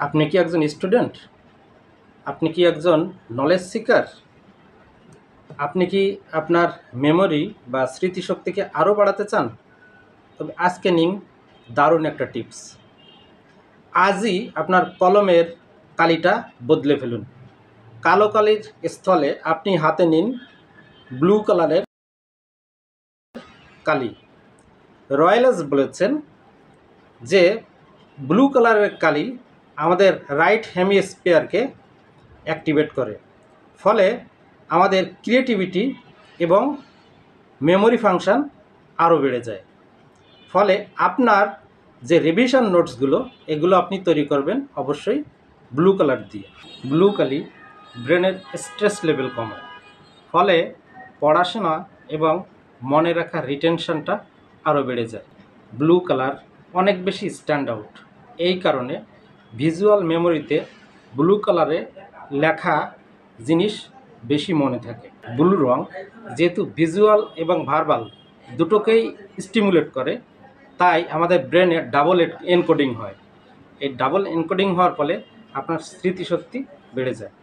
আপনি কি একজন স্টুডেন্ট? আপনি কি একজন নলেজ সিকার? আপনি কি আপনার মেমোরি বা স্মৃতিশক্তিকে আরও বাড়াতে চান? তবে আজকে নিন দারুণ একটা টিপস। আজই আপনার কলমের কালিটা বদলে ফেলুন। কালো কালির স্থলে আপনি হাতে নিন ব্লু কালারের কালি। রয়্যালস বলেছেন যে ব্লু কালারের কালি আমাদের রাইট হেমিস্ফিয়ারকে অ্যাক্টিভেট করে, ফলে আমাদের ক্রিয়েটিভিটি এবং মেমোরি ফাংশন আরও বেড়ে যায়। ফলে আপনার যে রিভিশন নোটসগুলো এগুলো আপনি তৈরি করবেন অবশ্যই ব্লু কালার দিয়ে। ব্লু কালি ব্রেনের স্ট্রেস লেভেল কমায়, ফলে পড়াশোনা এবং মনে রাখার রিটেনশনটা আরও বেড়ে যায়। ব্লু কালার অনেক বেশি স্ট্যান্ড আউট, এই কারণে ভিজুয়াল মেমোরিতে ব্লু কালারে লেখা জিনিস বেশি মনে থাকে। ব্লু রং যেহেতু ভিজুয়াল এবং ভার্বাল দুটোকেই স্টিমুলেট করে, তাই আমাদের ব্রেনে ডাবল এনকোডিং হয়। এই ডাবল এনকোডিং হওয়ার ফলে আপনার স্মৃতিশক্তি বেড়ে যায়।